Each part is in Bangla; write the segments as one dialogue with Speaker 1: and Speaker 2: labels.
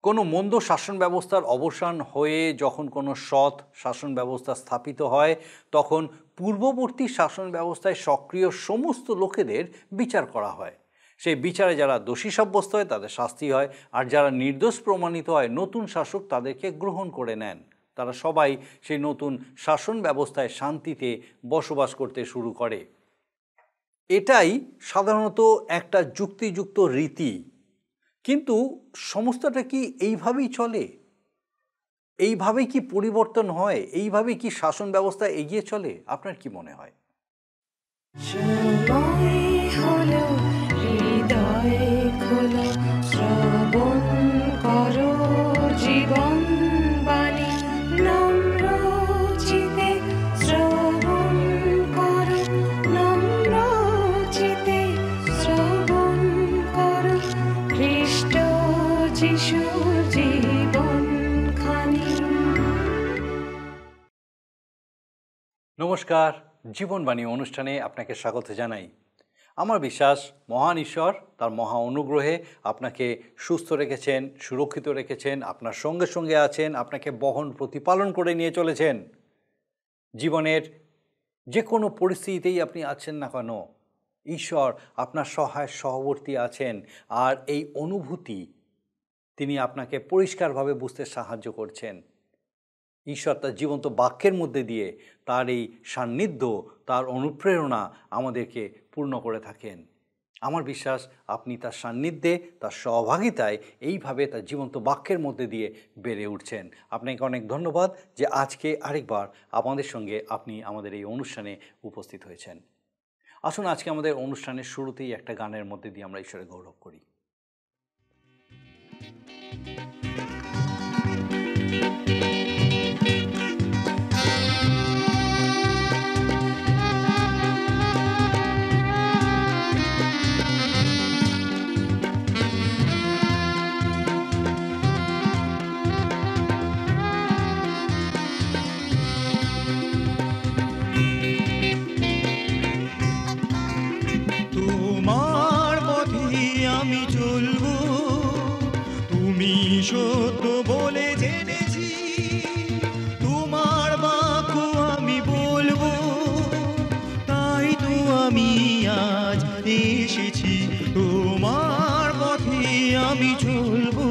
Speaker 1: কোনো মন্দ শাসন ব্যবস্থার অবসান হয়ে যখন কোনো সৎ শাসন ব্যবস্থা স্থাপিত হয়, তখন পূর্ববর্তী শাসন ব্যবস্থায় সক্রিয় সমস্ত লোকেদের বিচার করা হয়। সেই বিচারে যারা দোষী সাব্যস্ত হয় তাদের শাস্তি হয়, আর যারা নির্দোষ প্রমাণিত হয় নতুন শাসক তাদেরকে গ্রহণ করে নেন। তারা সবাই সেই নতুন শাসন ব্যবস্থায় শান্তিতে বসবাস করতে শুরু করে। এটাই সাধারণত একটা যুক্তিযুক্ত রীতি। কিন্তু সমস্তটা কি এইভাবেই চলে? এইভাবেই কি পরিবর্তন হয়? এইভাবেই কি শাসন ব্যবস্থা এগিয়ে চলে? আপনার কি মনে হয়? নমস্কার, জীবনবাণী অনুষ্ঠানে আপনাকে স্বাগত জানাই। আমার বিশ্বাস মহান ঈশ্বর তার মহা অনুগ্রহে আপনাকে সুস্থ রেখেছেন, সুরক্ষিত রেখেছেন, আপনার সঙ্গে সঙ্গে আছেন, আপনাকে বহন প্রতিপালন করে নিয়ে চলেছেন। জীবনের যে কোনো পরিস্থিতিতেই আপনি আছেন না কেন, ঈশ্বর আপনার সহায় সহবর্তী আছেন, আর এই অনুভূতি তিনি আপনাকে পরিষ্কারভাবে বুঝতে সাহায্য করছেন। ঈশ্বর তার জীবন্ত বাক্যের মধ্যে দিয়ে তার এই সান্নিধ্য, তার অনুপ্রেরণা আমাদেরকে পূর্ণ করে থাকেন। আমার বিশ্বাস আপনি তার সান্নিধ্যে, তার সহভাগিতায় এইভাবে তার জীবন্ত বাক্যের মধ্যে দিয়ে বেড়ে উঠছেন। আপনাকে অনেক ধন্যবাদ যে আজকে আরেকবার আমাদের সঙ্গে আপনি আমাদের এই অনুষ্ঠানে উপস্থিত হয়েছেন। আসুন আজকে আমাদের অনুষ্ঠানের শুরুতেই একটা গানের মধ্যে দিয়ে আমরা ঈশ্বরের গৌরব করি।
Speaker 2: সত্য বলে জেনেছি, তোমার বাক্য আমি বলবো, তাই তো আমি আজ এসেছি, তোমার পথে আমি চলবো।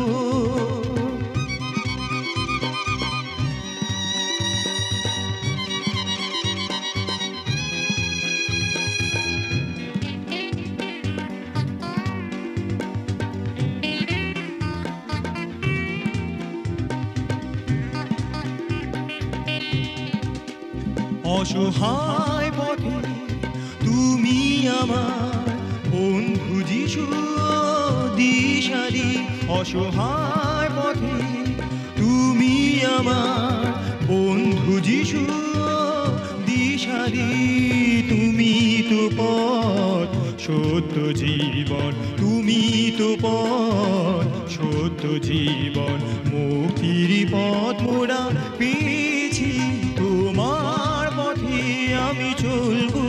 Speaker 2: অসহায় পথে তুমি আমার বন্ধু যিশু দিশারি, অসহায় পথে তুমি আমার বন্ধু যিশু দিশারি, তুমি তো পথ সত্য জীবন, তুমি তো পথ সত্য জীবন, মুক্তির পথ মোরা পেয়েছি, তোমার পথে আমি চলবো।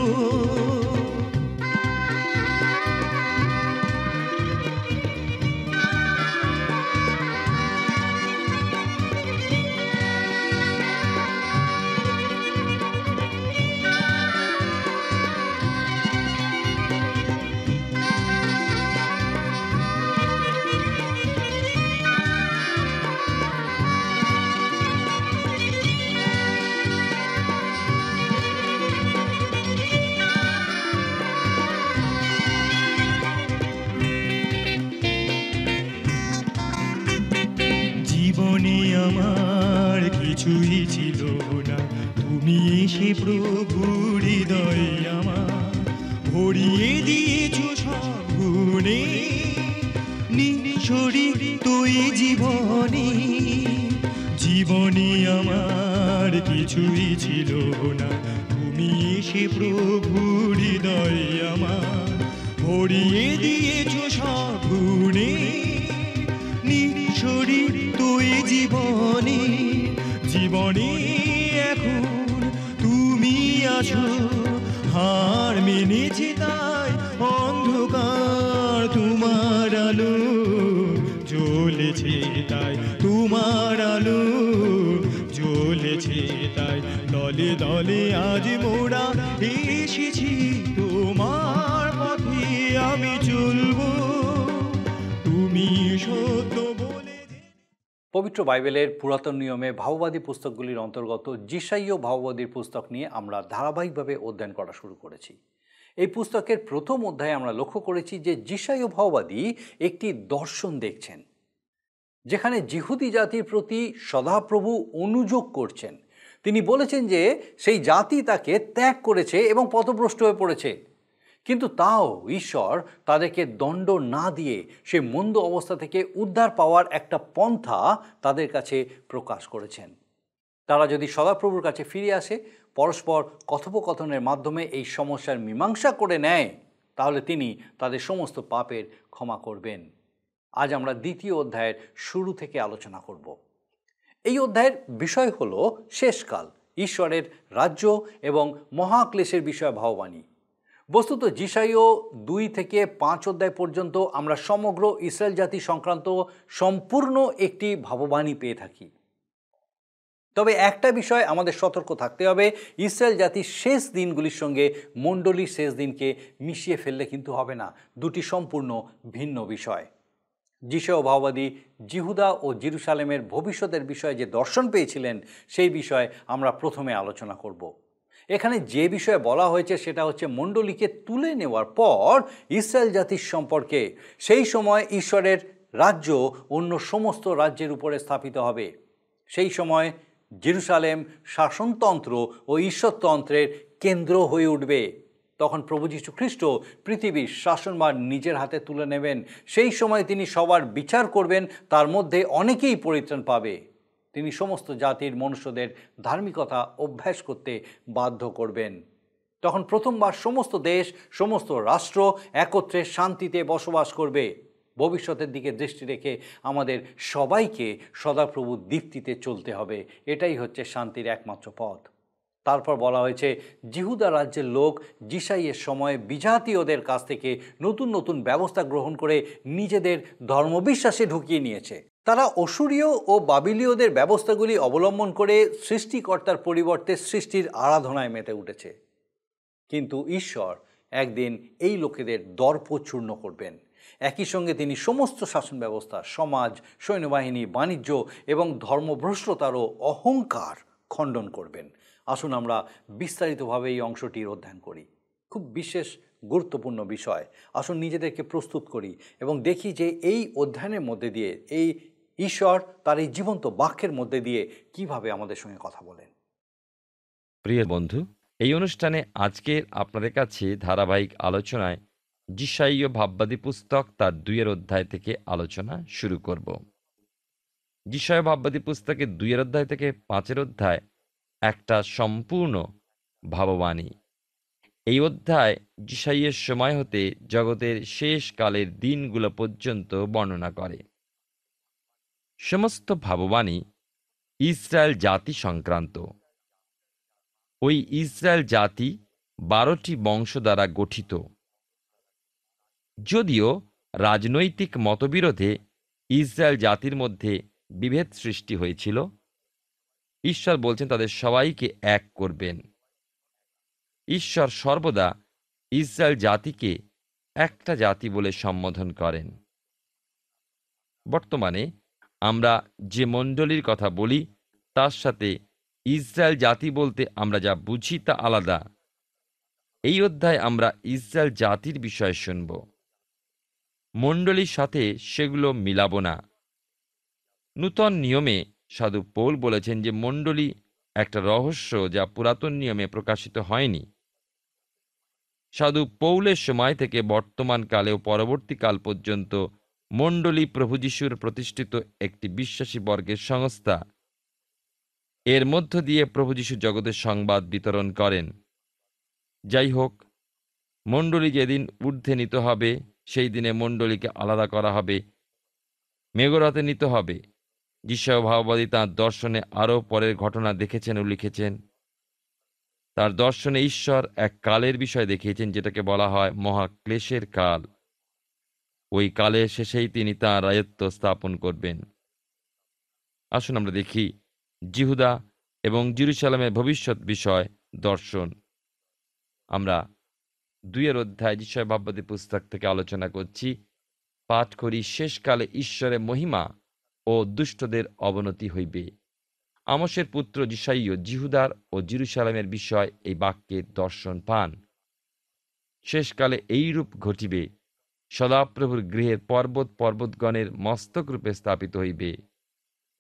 Speaker 2: আমার কিছুই ছিল না, তুমি এসে প্রভু হৃদয় আমার ভরিয়ে দিয়েছো সব গুণে, নিঃশরিত এই জীবনে, জীবনে আমার কিছুই ছিল না, তুমি এসে প্রভু হৃদয় আমার ভরিয়ে দিয়েছো সব গুণে, নিঃশরিত এই জীবনে, জীবনে এখন তুমি আছো, হার মেনেছি তাই অন্ধকার তোমার আলো জ্বলেছে তাই। তাই তোমার আলো জ্বলেছে তাই দলে দলে আজ মোরা এসেছি তোমার পথে আমি চলবো তুমি সত্য বলে।
Speaker 1: পবিত্র বাইবেলের পুরাতন নিয়মে ভাববাদী পুস্তকগুলির অন্তর্গত যিশাইয় ভাববাদীর পুস্তক নিয়ে আমরা ধারাবাহিকভাবে অধ্যয়ন করা শুরু করেছি। এই পুস্তকের প্রথম অধ্যায়ে আমরা লক্ষ্য করেছি যে যিশাইয় ভাববাদী একটি দর্শন দেখছেন, যেখানে যিহুদি জাতির প্রতি সদাপ্রভু অনুযোগ করছেন। তিনি বলেছেন যে সেই জাতি তাকে ত্যাগ করেছে এবং পথভ্রষ্ট হয়ে পড়েছে, কিন্তু তাও ঈশ্বর তাদেরকে দণ্ড না দিয়ে সে মন্দ অবস্থা থেকে উদ্ধার পাওয়ার একটা পন্থা তাদের কাছে প্রকাশ করেছেন। তারা যদি সদাপ্রভুর কাছে ফিরে আসে, পরস্পর কথোপকথনের মাধ্যমে এই সমস্যার মীমাংসা করে নেয়, তাহলে তিনি তাদের সমস্ত পাপের ক্ষমা করবেন। আজ আমরা দ্বিতীয় অধ্যায়ের শুরু থেকে আলোচনা করব। এই অধ্যায়ের বিষয় হল শেষকাল, ঈশ্বরের রাজ্য এবং মহাক্লেশের বিষয়ে ভাববাণী। বস্তুত যিশাইয় 2 থেকে 5 অধ্যায় পর্যন্ত আমরা সমগ্র ইসরায়েল জাতি সংক্রান্ত সম্পূর্ণ একটি ভাববাণী পেয়ে থাকি। তবে একটা বিষয় আমাদের সতর্ক থাকতে হবে, ইসরায়েল জাতির শেষ দিনগুলির সঙ্গে মণ্ডলীর শেষ দিনকে মিশিয়ে ফেললে কিন্তু হবে না। দুটি সম্পূর্ণ ভিন্ন বিষয়। যিশাইয় ভাববাদী জিহুদা ও জেরুসালেমের ভবিষ্যতের বিষয়ে যে দর্শন পেয়েছিলেন, সেই বিষয়ে আমরা প্রথমে আলোচনা করব। এখানে যে বিষয়ে বলা হয়েছে সেটা হচ্ছে মণ্ডলীকে তুলে নেওয়ার পর ইসরায়েল জাতির সম্পর্কে। সেই সময় ঈশ্বরের রাজ্য অন্য সমস্ত রাজ্যের উপরে স্থাপিত হবে। সেই সময় জেরুসালেম শাসনতন্ত্র ও ঈশ্বরতন্ত্রের কেন্দ্র হয়ে উঠবে। তখন প্রভু যীশু খ্রিস্ট পৃথিবীর শাসনভার নিজের হাতে তুলে নেবেন। সেই সময় তিনি সবার বিচার করবেন, তার মধ্যে অনেকেই পরিত্রাণ পাবে। তিনি সমস্ত জাতির মনুষ্যদের ধার্মিকতা অভ্যাস করতে বাধ্য করবেন। তখন প্রথমবার সমস্ত দেশ, সমস্ত রাষ্ট্র একত্রে শান্তিতে বসবাস করবে। ভবিষ্যতের দিকে দৃষ্টি রেখে আমাদের সবাইকে সদাপ্রভুর দীপ্তিতে চলতে হবে। এটাই হচ্ছে শান্তির একমাত্র পথ। তারপর বলা হয়েছে জিহুদা রাজ্যের লোক যিশাইয়ের সময় বিজাতীয়দের কাছ থেকে নতুন নতুন ব্যবস্থা গ্রহণ করে নিজেদের ধর্মবিশ্বাসে ঢুকিয়ে নিয়েছে। তারা অসুরীয় ও বাবিলীয়দের ব্যবস্থাগুলি অবলম্বন করে সৃষ্টিকর্তার পরিবর্তে সৃষ্টির আরাধনায় মেতে উঠেছে। কিন্তু ঈশ্বর একদিন এই লোকেদের দর্প চূর্ণ করবেন। একই সঙ্গে তিনি সমস্ত শাসন ব্যবস্থা, সমাজ, সৈন্যবাহিনী, বাণিজ্য এবং ধর্মভ্রষ্টতারও অহংকার খণ্ডন করবেন। আসুন আমরা বিস্তারিতভাবে এই অংশটির অধ্যয়ন করি। খুব বিশেষ গুরুত্বপূর্ণ বিষয়। আসুন নিজেদেরকে প্রস্তুত করি এবং দেখি যে এই অধ্যয়নের মধ্যে দিয়ে এই ঈশ্বর তার এই জীবন্ত বাক্যের মধ্যে দিয়ে কিভাবে আমাদের সঙ্গে কথা বলেন।
Speaker 3: প্রিয় বন্ধু, এই অনুষ্ঠানে আজকের আপনাদের কাছে ধারাবাহিক আলোচনায় যিশাইয় ভাববাদী পুস্তক তার 2 অধ্যায় থেকে আলোচনা শুরু করব। যিশাইয় ভাববাদী পুস্তকের 2 অধ্যায় থেকে 5 অধ্যায় একটা সম্পূর্ণ ভাববাণী। এই অধ্যায় যিশাইয়ের সময় হতে জগতের শেষ কালের দিনগুলো পর্যন্ত বর্ণনা করে। সমস্ত ভাববাণী ইসরায়েল জাতি সংক্রান্ত। ওই ইসরায়েল জাতি 12টি বংশ দ্বারা গঠিত। যদিও রাজনৈতিক মতবিরোধে ইসরায়েল জাতির মধ্যে বিভেদ সৃষ্টি হয়েছিল, ঈশ্বর বলছেন তাদের সবাইকে এক করবেন। ঈশ্বর সর্বদা ইসরায়েল জাতিকে একটা জাতি বলে সম্বোধন করেন। বর্তমানে আমরা যে মণ্ডলীর কথা বলি তার সাথে ইসরায়েল জাতি বলতে আমরা যা বুঝি তা আলাদা। এই অধ্যায়ে আমরা ইসরায়েল জাতির বিষয়ে শুনব। মণ্ডলীর সাথে সেগুলো মিলাবো না। নূতন নিয়মে সাধু পৌল বলেছেন যে মণ্ডলী একটা রহস্য যা পুরাতন নিয়মে প্রকাশিত হয়নি। সাধু পৌলের সময় থেকে বর্তমান কালে ও পরবর্তীকাল পর্যন্ত মণ্ডলী প্রভু যীশুর প্রতিষ্ঠিত একটি বিশ্বাসী বর্গের সংস্থা। এর মধ্য দিয়ে প্রভু যীশু জগতের সংবাদ বিতরণ করেন। যাই হোক, মণ্ডলী যেদিন ঊর্ধ্বে নিতে হবে সেই দিনে মণ্ডলীকে আলাদা করা হবে, মেঘরথে নিতে হবে। যিশাইয় ভাববাদী তাঁর দর্শনে আরও পরের ঘটনা দেখেছেন ও লিখেছেন। তার দর্শনে ঈশ্বর এক কালের বিষয় দেখিয়েছেন যেটাকে বলা হয় মহাক্লেশের কাল। ওই কালের শেষেই তিনি তাঁর রাজত্ব স্থাপন করবেন। আসুন আমরা দেখি জিহুদা এবং জেরুজালেমের ভবিষ্যৎ বিষয় দর্শন। আমরা ২ অধ্যায় যিশয় ভাববাদী পুস্তক থেকে আলোচনা করছি। পাঠ করি, শেষকালে ঈশ্বরের মহিমা ও দুষ্টদের অবনতি হইবে। আমোসের পুত্র যিশাইয় জিহুদার ও জেরুজালেমের বিষয় এই বাক্যের দর্শন পান। শেষকালে এইরূপ ঘটিবে, সদাপ্রভুর গৃহের পর্বতগণের মস্তকরূপে স্থাপিত হইবে,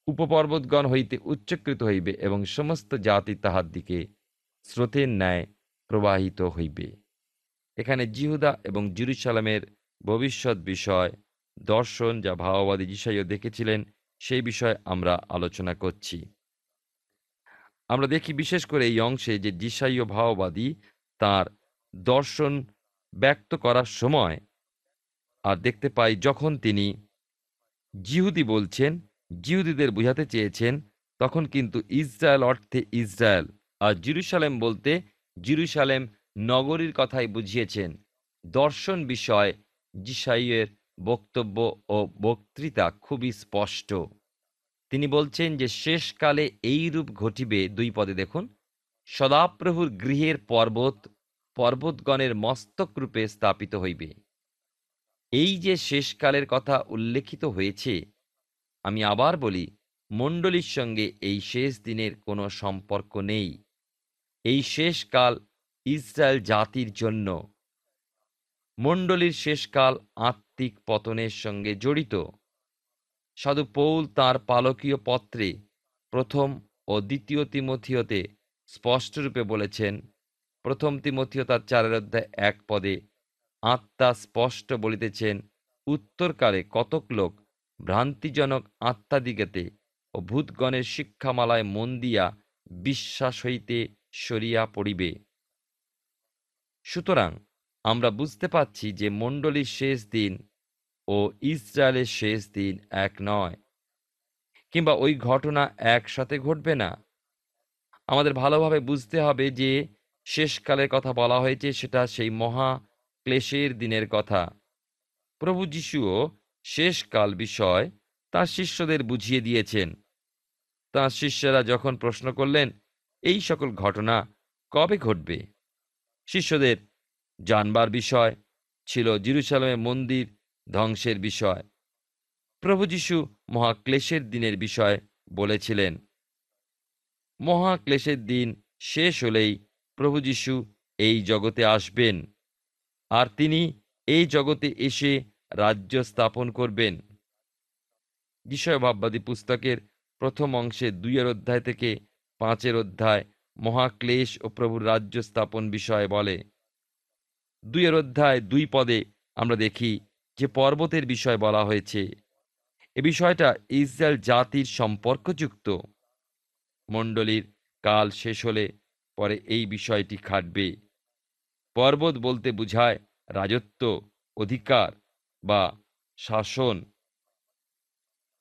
Speaker 3: উপপর্বতগণ হইতে উচ্চকৃত হইবে এবং সমস্ত জাতি তাহার দিকে স্রোতের ন্যায় প্রবাহিত হইবে। এখানে জিহুদা এবং জেরুজালেমের ভবিষ্যৎ বিষয় দর্শন, যা ভাওবাদী যিশাইয় দেখেছিলেন, সেই বিষয়ে আমরা আলোচনা করছি। আমরা দেখি বিশেষ করে এই অংশে যে যিশাইয় ভাওবাদী তার দর্শন ব্যক্ত করার সময় আর দেখতে পাই, যখন তিনি জিহুদি বলছেন, জিহুদিদের বুঝাতে চেয়েছেন, তখন কিন্তু ইসরায়েল অর্থে ইসরায়েল, আর জেরুজালেম বলতে জেরুজালেম নগরীর কথাই বুঝিয়েছেন। দর্শন বিষয় যিশাইয়ের বক্তব্য ও বক্তৃতা খুবই স্পষ্ট। তিনি বলছেন যে শেষকালে এইরূপ ঘটিবে, ২ পদে দেখুন, সদাপ্রভুর গৃহের পর্বতগণের মস্তক রূপে স্থাপিত হইবে। এই যে শেষকালের কথা উল্লেখিত হয়েছে, আমি আবার বলি, মণ্ডলীর সঙ্গে এই শেষ দিনের কোনো সম্পর্ক নেই। এই শেষকাল ইসরায়েল জাতির জন্য। মণ্ডলীর শেষকাল আত্মিক পতনের সঙ্গে জড়িত। সাধু পৌল তাঁর পালকীয় পত্রে ১ম ও ২য় তিমথিয়তে স্পষ্টরূপে বলেছেন। ১ম তিমথিয় তার ৪ অধ্যায় ১ পদে, আত্মা স্পষ্ট বলিতেছেন, উত্তরকালে কতক লোক ভ্রান্তিজনক আত্মাদিগতে ও ভূতগণের শিক্ষামালায় মন দিয়া বিশ্বাস হইতে সরিয়া পড়িবে। সুতরাং আমরা বুঝতে পাচ্ছি যে মণ্ডলীর শেষ দিন ও ইসরায়েলের শেষ দিন এক নয়, কিংবা ওই ঘটনা একসাথে ঘটবে না। আমাদের ভালোভাবে বুঝতে হবে যে শেষকালের কথা বলা হয়েছে, সেটা সেই মহা ক্লেশের দিনের কথা। প্রভু যিশুও শেষকাল বিষয় তাঁর শিষ্যদের বুঝিয়ে দিয়েছেন। তাঁর শিষ্যরা যখন প্রশ্ন করলেন, এই সকল ঘটনা কবে ঘটবে, শিষ্যদের জানবার বিষয় ছিল জেরুজালেমের মন্দির ধ্বংসের বিষয়। প্রভু যিশু মহাক্লেশের দিনের বিষয় বলেছিলেন। মহাক্লেশের দিন শেষ হলেই প্রভু যিশু এই জগতে আসবেন, আর তিনি এই জগতে এসে রাজ্য স্থাপন করবেন। যিশয়-ভাববাদী পুস্তকের প্রথম অংশে ২ অধ্যায় থেকে ৫ অধ্যায় মহাক্লেশ ও প্রভুর রাজ্য স্থাপন বিষয়ে বলে। ২ অধ্যায় ২ পদে আমরা দেখি যে পর্বতের বিষয় বলা হয়েছে। এ বিষয়টা ইসরায়েল জাতির সম্পর্কযুক্ত। মণ্ডলীর কাল শেষ হলে পরে এই বিষয়টি খাটবে। পর্বত বলতে বোঝায় রাজত্ব, অধিকার বা শাসন।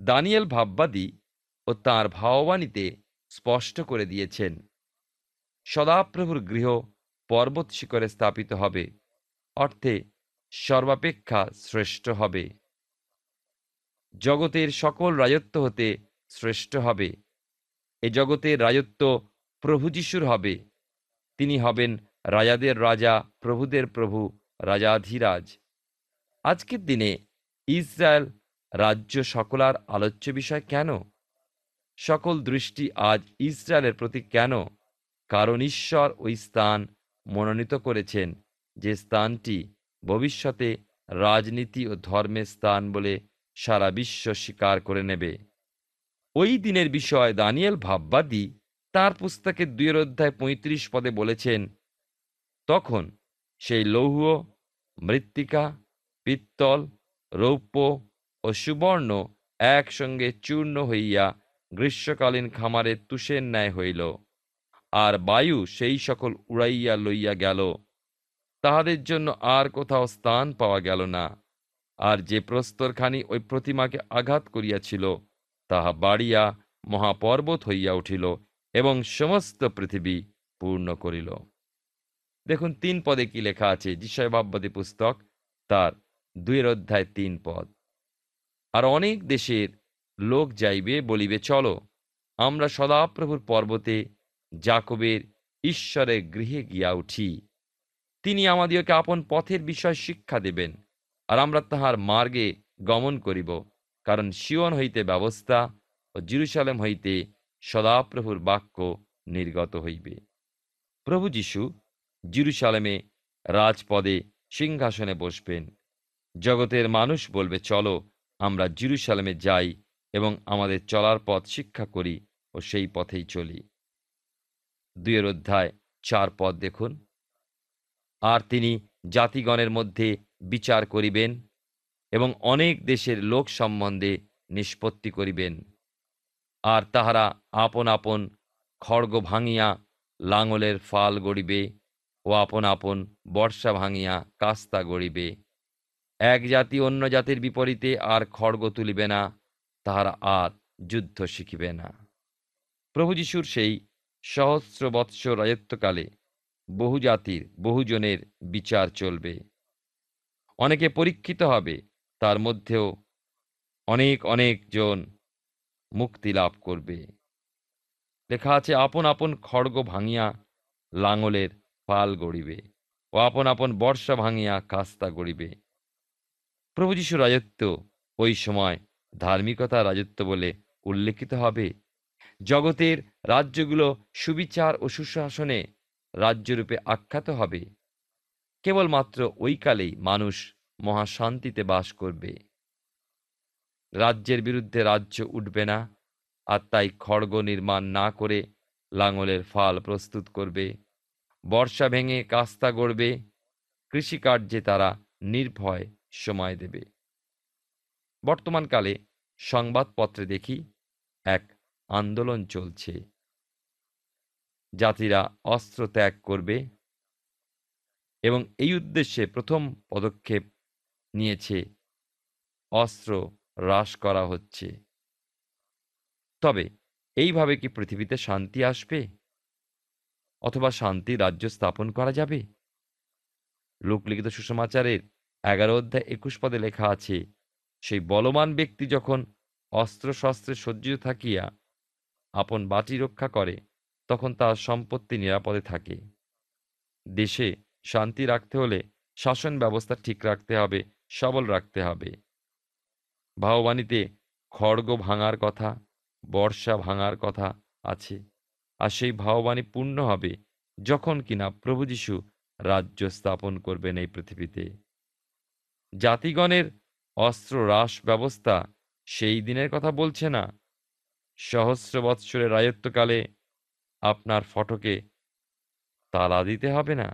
Speaker 3: দানিয়েল ভাববাদী ও তাঁর ভাববাণীতে স্পষ্ট করে দিয়েছেন, সদাপ্রভুর গৃহ পর্বত শিখরে স্থাপিত হবে, অর্থে সর্বাপেক্ষা শ্রেষ্ঠ হবে। জগতের সকল রাজত্ব হতে শ্রেষ্ঠ হবে। এ জগতের রাজত্ব প্রভু যিশুর হবে। তিনি হবেন রাজাদের রাজা, প্রভুদের প্রভু, রাজাধিরাজ। আজকের দিনে ইসরায়েল রাজ্য সকলার আলোচ্য বিষয় কেন? সকল দৃষ্টি আজ ইসরায়েলের প্রতি কেন? কারণ ঈশ্বর ওই স্থান মনোনীত করেছেন, যে স্থানটি ভবিষ্যতে রাজনীতি ও ধর্মের স্থান বলে সারা বিশ্ব স্বীকার করে নেবে। ওই দিনের বিষয় দানিয়েল ভাববাদী তাঁর পুস্তকের ২ অধ্যায় ৩৫ পদে বলেছেন, তখন সেই লৌহ, মৃত্তিকা, পিত্তল, রৌপ্য ও সুবর্ণ একসঙ্গে চূর্ণ হইয়া গ্রীষ্মকালীন খামারের তুষের ন্যায় হইল, আর বায়ু সেই সকল উড়াইয়া লইয়া গেল। তাহাদের জন্য আর কোথাও স্থান পাওয়া গেল না। আর যে প্রস্তরখানি ওই প্রতিমাকে আঘাত করিয়াছিল, তাহা বাড়িয়া মহাপর্বত হইয়া উঠিল এবং সমস্ত পৃথিবী পূর্ণ করিল। দেখুন ৩ পদে কি লেখা আছে, যিশয়-ভাববাদী পুস্তক তার ২ অধ্যায় ৩ পদ। আর অনেক দেশের লোক যাইবে, বলিবে, চলো আমরা সদাপ্রভুর পর্বতে যাকবের ঈশ্বরের গৃহে গিয়া উঠি। তিনি আমাদিগকে আপন পথের বিষয় শিক্ষা দেবেন, আর আমরা তাহার মার্গে গমন করিব। কারণ সিয়ন হইতে ব্যবস্থা ও জেরুজালেম হইতে সদাপ্রভুর বাক্য নির্গত হইবে। প্রভু যীশু জেরুজালেমে রাজপদে সিংহাসনে বসবেন। জগতের মানুষ বলবে, চলো আমরা জেরুজালেমে যাই এবং আমাদের চলার পথ শিক্ষা করি ও সেই পথেই চলি। 2 অধ্যায় 4 পদ দেখুন। আর তিনি জাতিগণের মধ্যে বিচার করিবেন এবং অনেক দেশের লোক সম্বন্ধে নিষ্পত্তি করিবেন। আর তাহারা আপন আপন খড়গ ভাঙিয়া লাঙলের ফাল গড়িবে ও আপন আপন বর্ষা ভাঙিয়া কাস্তা গড়িবে। এক জাতি অন্য জাতির বিপরীতে আর খড়গ তুলিবে না, তাহারা আর যুদ্ধ শিখিবে না। প্রভু যীশুর সেই সহস্র বৎসর রাজত্বকালে বহু জাতির বহুজনের বিচার চলবে। অনেকে পরীক্ষিত হবে, তার মধ্যেও অনেক অনেক জন মুক্তি লাভ করবে। লেখা আছে, আপন আপন খড়গ ভাঙিয়া লাঙলের ফাল গড়িবে ও আপন আপন বর্ষা ভাঙিয়া কাস্তা গড়িবে। প্রভু যীশুর রাজত্ব ওই সময় ধার্মিকতার রাজত্ব বলে উল্লেখিত হবে। জগতের রাজ্যগুলো সুবিচার ও সুশাসনে রাজ্যরূপে আখ্যাত হবে। কেবলমাত্র ওই কালেই মানুষ মহাশান্তিতে বাস করবে। রাজ্যের বিরুদ্ধে রাজ্য উঠবে না, আর তাই খড়গ নির্মাণ না করে লাঙলের ফাল প্রস্তুত করবে, বর্ষা ভেঙে কাস্তা গড়বে, কৃষিকার্যে তারা নির্ভয় সময় দেবে। বর্তমানকালে সংবাদপত্রে দেখি এক আন্দোলন চলছে। জাতিরা অস্ত্র ত্যাগ করবে এবং এই উদ্দেশ্যে প্রথম পদক্ষেপ নিয়েছে, অস্ত্র হ্রাস করা হচ্ছে। তবে এইভাবে কি পৃথিবীতে শান্তি আসবে অথবা শান্তি রাজ্য স্থাপন করা যাবে? লোকলিখিত সুসমাচারের 11 অধ্যায় 21 পদে লেখা আছে, সেই বলবান ব্যক্তি যখন অস্ত্রশস্ত্রে সজ্জিত থাকিয়া আপন বাটি রক্ষা করে, তখন তার সম্পত্তি নিরাপদে থাকে। দেশে শান্তি রাখতে হলে শাসন ব্যবস্থা ঠিক রাখতে হবে, সবল রাখতে হবে। ভাববাণীতে খড়গ ভাঙার কথা, বর্ষা ভাঙার কথা আছে, আর সেই ভাববাণী পূর্ণ হবে যখন কিনা প্রভু যীশু রাজ্য স্থাপন করবেন এই পৃথিবীতে। জাতিগণের অস্ত্র হ্রাস ব্যবস্থা সেই দিনের কথা বলছে না। সহস্র বৎসরের রাজত্বকালে আপনার ফটকে তালা দিতে হবে না।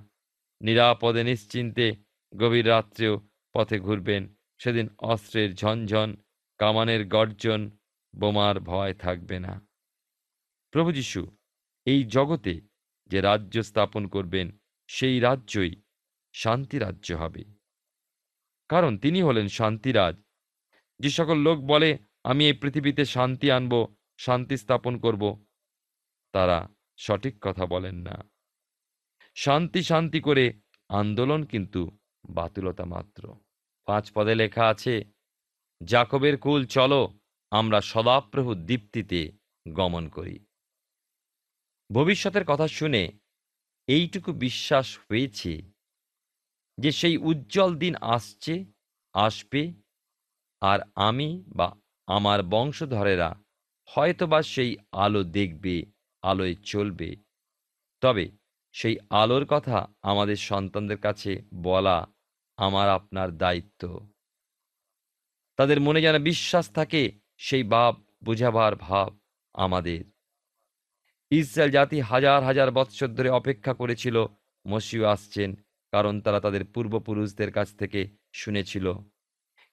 Speaker 3: নিরাপদে নিশ্চিন্তে গভীর রাত্রেও পথে ঘুরবেন। সেদিন অস্ত্রের ঝনঝন, কামানের গর্জন, বোমার ভয় থাকবে না। প্রভু যীশু এই জগতে যে রাজ্য স্থাপন করবেন, সেই রাজ্যই শান্তি রাজ্য হবে। কারণ তিনি হলেন শান্তিরাজ। যে সকল লোক বলে, আমি এই পৃথিবীতে শান্তি আনব, শান্তি স্থাপন করব, তারা সঠিক কথা বলেন না। শান্তি শান্তি করে আন্দোলন কিন্তু বাতুলতা মাত্র। 5 পদে লেখা আছে, যাকবের কুল চলো আমরা সদাপ্রভু দীপ্তিতে গমন করি। ভবিষ্যতের কথা শুনে এইটুকু বিশ্বাস হয়েছে যে সেই উজ্জ্বল দিন আসবে, আর আমি বা আমার বংশধরেরা হয়তোবা সেই আলো দেখবে, আলোয় চলবে। তবে সেই আলোর কথা আমাদের সন্তানদের কাছে বলা আমার আপনার দায়িত্ব। তাদের মনে যেন বিশ্বাস থাকে, সেই ভাব বুঝাবার ভাব আমাদের। ইসরায়েল জাতি হাজার হাজার বৎসর ধরে অপেক্ষা করেছিল মসিহ আসছেন, কারণ তারা তাদের পূর্বপুরুষদের কাছ থেকে শুনেছিল।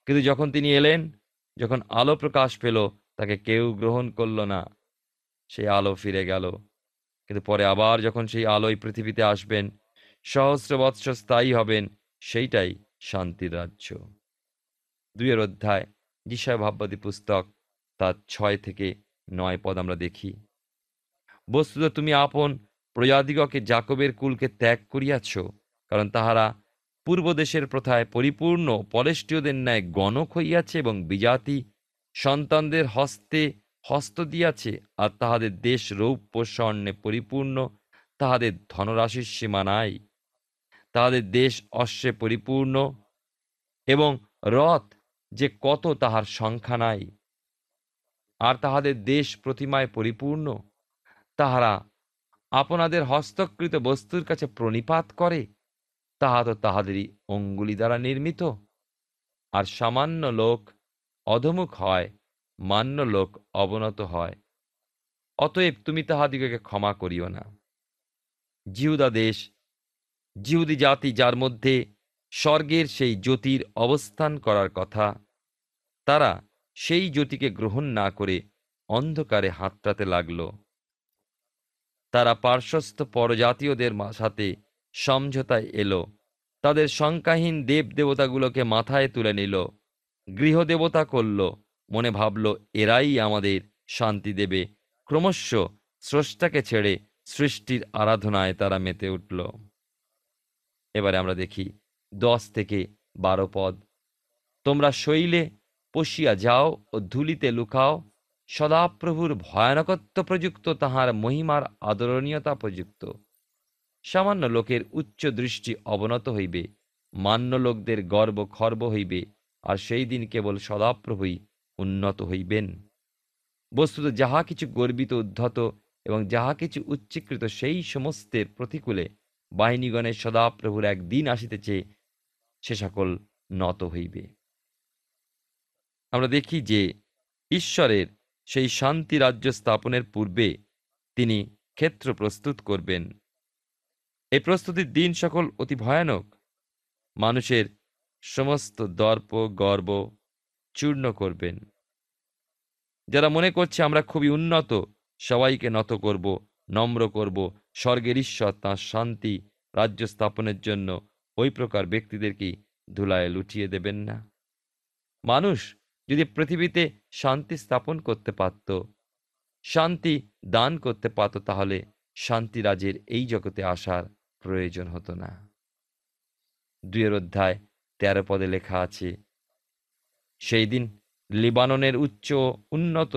Speaker 3: কিন্তু যখন তিনি এলেন, যখন আলো প্রকাশ পেল, তাকে কেউ গ্রহণ করল না। সেই আলো ফিরে গেল। কিন্তু পরে আবার যখন সেই আলোয় পৃথিবীতে আসবেন, সহস্র বৎসর স্থায়ী হবেন, সেইটাই শান্তির রাজ্য। 2 অধ্যায় যিশায়া ভাববাদী পুস্তক, তার 6 থেকে 9 পদ আমরা দেখি। বস্তুত তুমি আপন প্রজাদিগকে যাকবের কুলকে ত্যাগ করিয়াছ, কারণ তাহারা পূর্ব দেশের প্রথায় পরিপূর্ণ পলেষ্টীয়দের ন্যায় গণক হইয়াছে এবং বিজাতি সন্তানদের হস্তে হস্ত দিয়াছে, আর তাহাদের দেশ রৌপ্য স্বর্ণে পরিপূর্ণ, তাহাদের ধনরাশির সীমা নাই। তাহাদের দেশ অশ্বে পরিপূর্ণ, এবং রথ যে কত তাহার সংখ্যা নাই। আর তাহাদের দেশ প্রতিমায় পরিপূর্ণ, তাহারা আপনাদের হস্তকৃত বস্তুর কাছে প্রণিপাত করে, তাহা তো তাহাদেরই অঙ্গুলি দ্বারা নির্মিত। আর সামান্য লোক অধমুখ হয়, মান্য লোক অবনত হয়। অতএব তুমি তাহাদিগকে ক্ষমা করিও না। জিহুদা দেশ, জিহুদি জাতি, যার মধ্যে স্বর্গের সেই জ্যোতির অবস্থান করার কথা, তারা সেই জ্যোতিকে গ্রহণ না করে অন্ধকারে হাতড়াতে লাগল। তারা পার্শ্বস্থ পরজাতীয়দের সাথে সমঝোতায় এলো, তাদের সংখ্যাহীন দেব দেবতাগুলোকে মাথায় তুলে নিল, গৃহদেবতা করল, মনে ভাবল এরাই আমাদের শান্তি দেবে। ক্রমশ স্রষ্টাকে ছেড়ে সৃষ্টির আরাধনায় তারা মেতে উঠল। এবারে আমরা দেখি 10 থেকে 12 পদ। তোমরা শৈলে পশিয়া যাও ও ধূলিতে লুকাও, সদাপ্রভুর ভয়ানকত্ব প্রযুক্ত, তাহার মহিমার আদরণীয়তা প্রযুক্ত। সামান্য লোকের উচ্চ দৃষ্টি অবনত হইবে, মান্য লোকদের গর্ব খর্ব হইবে, আর সেই দিন কেবল সদাপ্রভুই উন্নত হইবেন। বস্তুত যাহা কিছু গর্বিত, উদ্ধত এবং যাহা কিছু উচ্চীকৃত, সেই সমস্তের প্রতিকূলে বাহিনীগণের সদাপ্রভুর একদিন আসিতেছে, সে সকল নত হইবে। আমরা দেখি যে ঈশ্বরের সেই শান্তি রাজ্য স্থাপনের পূর্বে তিনি ক্ষেত্র প্রস্তুত করবেন। এই প্রস্তুতির দিন সকল অতি ভয়ানক। মানুষের সমস্ত দর্প গর্ব চূর্ণ করবেন। যারা মনে করছে আমরা খুবই উন্নত, সবাইকে নত করব, নম্র করব, স্বর্গের ঈশ্বর তাঁর শান্তি রাজ্য স্থাপনের জন্য ওই প্রকার ব্যক্তিদেরকেই ধুলায় লুটিয়ে দেবেন না। মানুষ যদি পৃথিবীতে শান্তি স্থাপন করতে পারত, শান্তি দান করতে পারত, তাহলে শান্তিরাজের এই জগতে আসার প্রয়োজন হতো না। 2 অধ্যায় 13 পদে লেখা আছে, সেই দিন লিবাননের উচ্চ উন্নত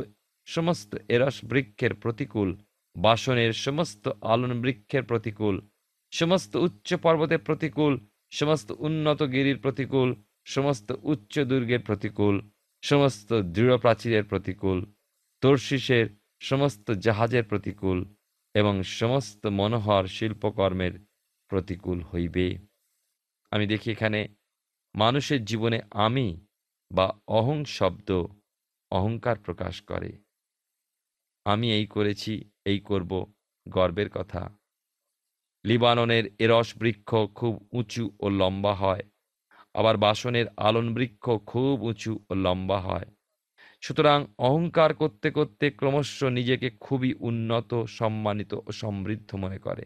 Speaker 3: সমস্ত এরস বৃক্ষের প্রতিকূল, বাসনের সমস্ত আলন বৃক্ষের প্রতিকূল, সমস্ত উচ্চ পর্বতের প্রতিকূল, সমস্ত উন্নত গিরির প্রতিকূল, সমস্ত উচ্চ দুর্গের প্রতিকূল, সমস্ত দৃঢ় প্রাচীরের প্রতিকূল, তর্শিসের সমস্ত জাহাজের প্রতিকূল এবং সমস্ত মনোহর শিল্পকর্মের প্রতিকূল হইবে। আমি দেখি এখানে মানুষের জীবনে আমি বা অহং শব্দ অহংকার প্রকাশ করে। আমি এই করেছি, এই করব, গর্বের কথা। লিবাননের এরস বৃক্ষ খুব উঁচু ও লম্বা হয়, আবার বাসনের আলন বৃক্ষ খুব উঁচু ও লম্বা হয়। সুতরাং অহংকার করতে করতে ক্রমশ নিজেকে খুবই উন্নত, সম্মানিত ও সমৃদ্ধ মনে করে।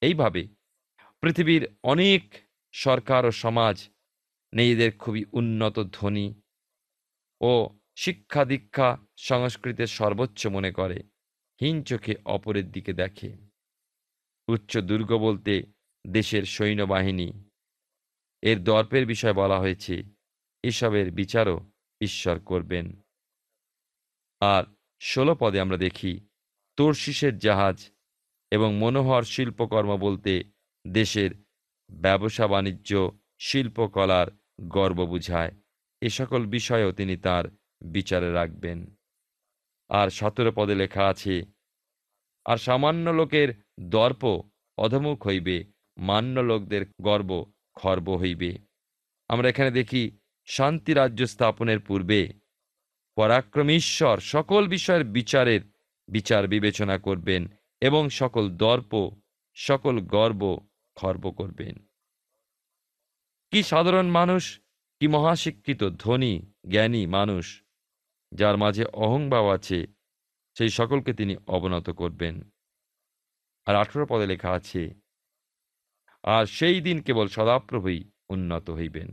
Speaker 3: এইভাবে পৃথিবীর অনেক সরকার ও সমাজ নিজেদের খুবই উন্নত, ধনী ও শিক্ষা দীক্ষা সংস্কৃতের সর্বোচ্চ মনে করে, হীন চোখে অপরের দিকে দেখে। উচ্চ দুর্গ বলতে দেশের সৈন্যবাহিনী, এর দর্পের বিষয় বলা হয়েছে। এসবের বিচারও ঈশ্বর করবেন। আর 16 পদে আমরা দেখি তর্শিসের জাহাজ এবং মনোহর শিল্পকর্ম বলতে দেশের ব্যবসা বাণিজ্য, শিল্পকলার গর্ব বুঝায়। এ সকল বিষয়েও তিনি তার বিচারে রাখবেন। আর 17 পদে লেখা আছে, আর সামান্য লোকের দর্প অধমুখ হইবে, মান্য লোকদের গর্ব খর্ব হইবে। আমরা এখানে দেখি শান্তি রাজ্য স্থাপনের পূর্বে পরাক্রমী ঈশ্বর সকল বিষয়ের বিচার বিবেচনা করবেন এবং সকল দর্প, সকল গর্ব খর্ব করবেন। কি সাধারণ মানুষ, কি মহাশিক্ষিত, ধনী, জ্ঞানী মানুষ, যার মাঝে অহংভাব আছে, সেই সকলকে তিনি অবনত করবেন। আর 18 পদে লেখা আছে, আর সেই দিন কেবল সদাপ্রভুই উন্নত হইবেন।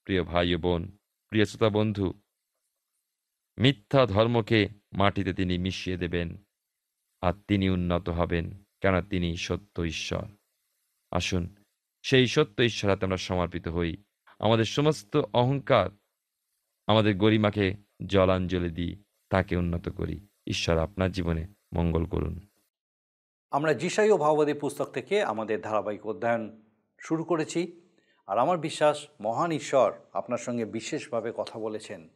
Speaker 3: প্রিয় ভাই ও বোন, প্রিয় শ্রোতা বন্ধু, মিথ্যা ধর্মকে মাটিতে তিনি মিশিয়ে দেবেন, আর তিনি উন্নত হবেন, কেন তিনি সত্য ঈশ্বর। আসুন সেই সত্য ঈশ্বর হাতে আমরা সমর্পিত হই। আমাদের সমস্ত অহংকার আমাদের গরিমাকে জলাঞ্জলি দিই, তাকে উন্নত করি। ঈশ্বর আপনার জীবনে মঙ্গল করুন।
Speaker 1: আমরা যিশাই ও ভাববাদী পুস্তক থেকে আমাদের ধারাবাহিক অধ্যয়ন শুরু করেছি, আর আমার বিশ্বাস মহান ঈশ্বর আপনার সঙ্গে বিশেষভাবে কথা বলেছেন।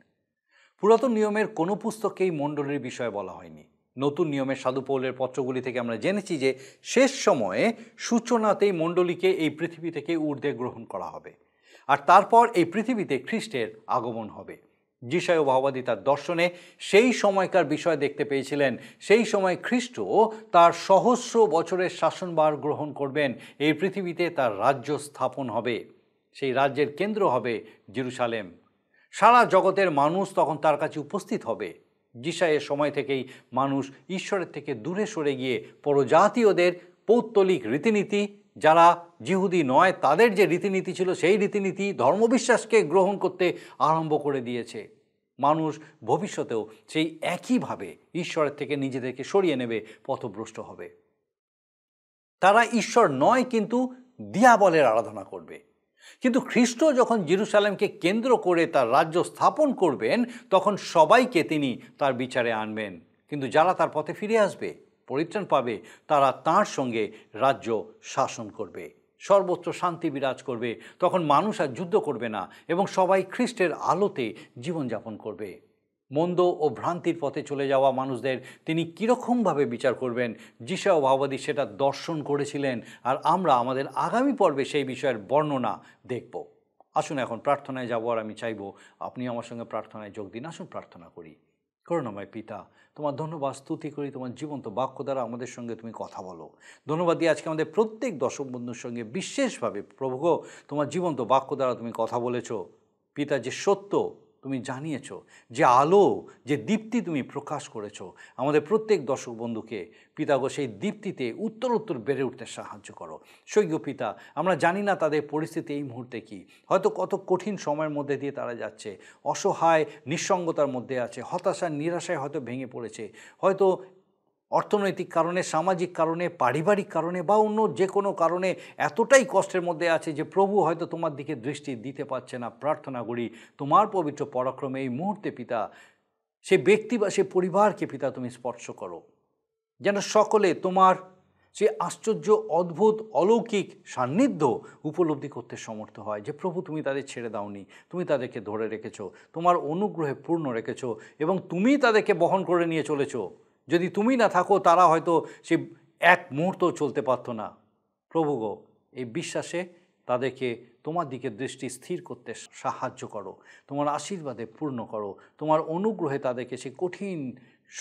Speaker 1: পুরাতন নিয়মের কোনো পুস্তকেই মণ্ডলীর বিষয়ে বলা হয়নি। নতুন নিয়মের সাধু পৌলের পত্রগুলি থেকে আমরা জেনেছি যে শেষ সময়ে সূচনাতেই মণ্ডলীকে এই পৃথিবী থেকে ঊর্ধ্বে গ্রহণ করা হবে, আর তারপর এই পৃথিবীতে খ্রিস্টের আগমন হবে। যিশাই ও ভাববাদী তার দর্শনে সেই সময়কার বিষয় দেখতে পেয়েছিলেন। সেই সময় খ্রিস্ট তার সহস্র বছরের শাসনভার গ্রহণ করবেন, এই পৃথিবীতে তার রাজ্য স্থাপন হবে। সেই রাজ্যের কেন্দ্র হবে জেরুসালেম। সারা জগতের মানুষ তখন তার কাছে উপস্থিত হবে। যিশাইয়ের সময় থেকেই মানুষ ঈশ্বরের থেকে দূরে সরে গিয়ে পরজাতীয়দের পৌত্তলিক রীতিনীতি, যারা জিহুদি নয় তাদের যে রীতিনীতি ছিল সেই রীতিনীতি, ধর্মবিশ্বাসকে গ্রহণ করতে আরম্ভ করে দিয়েছে। মানুষ ভবিষ্যতেও সেই একইভাবে ঈশ্বরের থেকে নিজেদেরকে সরিয়ে নেবে, পথভ্রষ্ট হবে। তারা ঈশ্বর নয় কিন্তু দিয়াবলের আরাধনা করবে। কিন্তু খ্রিস্ট যখন জেরুসালেমকে কেন্দ্র করে তার রাজ্য স্থাপন করবেন, তখন সবাইকে তিনি তার বিচারে আনবেন। কিন্তু যারা তার পথে ফিরে আসবে, পরিত্রাণ পাবে, তারা তাঁর সঙ্গে রাজ্য শাসন করবে, সর্বত্র শান্তি বিরাজ করবে। তখন মানুষ আর যুদ্ধ করবে না এবং সবাই খ্রিস্টের আলোতে জীবনযাপন করবে। মন্দ ও ভ্রান্তির পথে চলে যাওয়া মানুষদের তিনি কীরকমভাবে বিচার করবেন, যিশাই ও ভাববাদী সেটা দর্শন করেছিলেন, আর আমরা আমাদের আগামী পর্বে সেই বিষয়ের বর্ণনা দেখব। আসুন এখন প্রার্থনায় যাব, আর আমি চাইব আপনি আমার সঙ্গে প্রার্থনায় যোগ দিন। আসুন প্রার্থনা করি। করুণাময় পিতা, তোমার ধন্যবাদ স্তুতি করি, তোমার জীবন্ত বাক্য দ্বারা আমাদের সঙ্গে তুমি কথা বলো। ধন্যবাদ দিয়ে আজকে আমাদের প্রত্যেক দর্শক বন্ধুর সঙ্গে বিশেষভাবে প্রভু গো, তোমার জীবন্ত বাক্য দ্বারা তুমি কথা বলেছ। পিতা, যে সত্য তুমি জানিয়েছ, যে আলো, যে দীপ্তি তুমি প্রকাশ করেছ আমাদের প্রত্যেক দর্শক বন্ধুকে, পিতা গো, সেই দীপ্তিতে উত্তরোত্তর বেড়ে উঠতে সাহায্য করো। সৈক্য পিতা, আমরা জানি না তাদের পরিস্থিতি এই মুহূর্তে কী, হয়তো কত কঠিন সময়ের মধ্যে দিয়ে তারা যাচ্ছে, অসহায় নিঃসঙ্গতার মধ্যে আছে, হতাশা নিরাশায় হয়তো ভেঙে পড়েছে, হয়তো অর্থনৈতিক কারণে, সামাজিক কারণে, পারিবারিক কারণে বা অন্য যে কোনো কারণে এতটাই কষ্টের মধ্যে আছে যে প্রভু হয়তো তোমার দিকে দৃষ্টি দিতে পারছে না। প্রার্থনা করি তোমার পবিত্র পরাক্রমে এই মুহূর্তে পিতা সে ব্যক্তি বা সে পরিবারকে পিতা তুমি স্পর্শ করো, যেন সকলে তোমার সে আশ্চর্য, অদ্ভুত, অলৌকিক সান্নিধ্য উপলব্ধি করতে সমর্থ হয়, যে প্রভু তুমি তাদের ছেড়ে দাওনি, তুমি তাদেরকে ধরে রেখেছো, তোমার অনুগ্রহে পূর্ণ রেখেছো এবং তুমি তাদেরকে বহন করে নিয়ে চলেছো। যদি তুমি না থাকো তারা হয়তো সে এক মুহূর্ত চলতে পারতো না। প্রভু গো, এই বিশ্বাসে তাদেরকে তোমার দিকে দৃষ্টি স্থির করতে সাহায্য করো, তোমার আশীর্বাদে পূর্ণ করো, তোমার অনুগ্রহে তাদেরকে সে কঠিন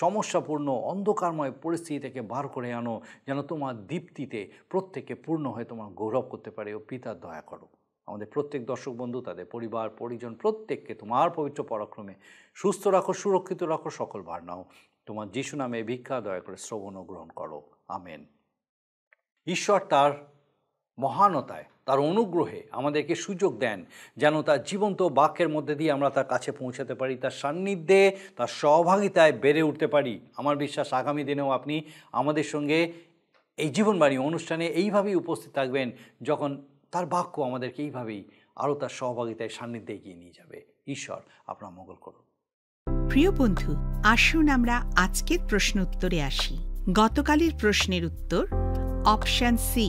Speaker 1: সমস্যাপূর্ণ অন্ধকারময় পরিস্থিতি থেকে বার করে আনো, যেন তোমার দীপ্তিতে প্রত্যেকে পূর্ণ হয়ে তোমার গৌরব করতে পারে। ও পিতার দয়া করো। আমাদের প্রত্যেক দর্শক বন্ধু, তাদের পরিবার পরিজন প্রত্যেককে তোমার পবিত্র পরাক্রমে সুস্থ রাখো, সুরক্ষিত রাখো, সকল ভার নাও। তোমার যিশু নামে ভিক্ষা দয়া করে শ্রবণ ও গ্রহণ করো। আমেন। ঈশ্বর তার মহানতায়, তার অনুগ্রহে আমাদেরকে সুযোগ দেন যেন তার জীবন্ত বাক্যের মধ্যে দিয়ে আমরা তার কাছে পৌঁছাতে পারি, তার সান্নিধ্যে, তার সহভাগিতায় বেড়ে উঠতে পারি। আমার বিশ্বাস আগামী দিনেও আপনি আমাদের সঙ্গে এই জীবনবাণী অনুষ্ঠানে এইভাবেই উপস্থিত থাকবেন, যখন তার বাক্য আমাদেরকে এইভাবেই আরও তার সহভাগিতায় সান্নিধ্যে এগিয়ে নিয়ে যাবে। ঈশ্বর আপনার মঙ্গল করুন।
Speaker 4: প্রিয় বন্ধু, আসুন আমরা আজকের প্রশ্ন উত্তরে আসি। গতকালের প্রশ্নের উত্তর অপশন সি,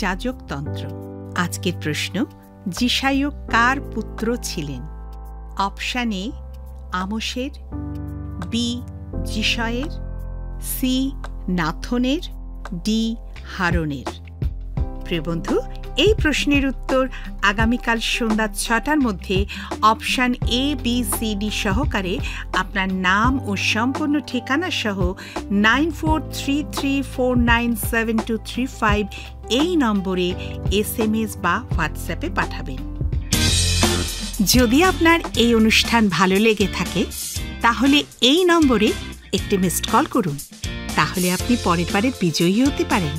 Speaker 4: যাজকতন্ত্র। আজকের প্রশ্ন, যিশাইও কার পুত্র ছিলেন? অপশন এ আমোসের, বি যিশয়ের, সি নাথনের, ডি হারনের। প্রিয় বন্ধু, এই প্রশ্নের উত্তর আগামীকাল সন্ধ্যা 6টার মধ্যে option A, B, C, D সহকারে আপনার নাম ও সম্পূর্ণ ঠিকানা সহ 9433497235 এই নম্বরে SMS বা হোয়াটসঅ্যাপে পাঠাবেন। যদি আপনার এই অনুষ্ঠান ভালো লেগে থাকে তাহলে এই নম্বরে একটি মিসড কল করুন, তাহলে আপনি পরের বারের বিজয়ী হতে পারেন।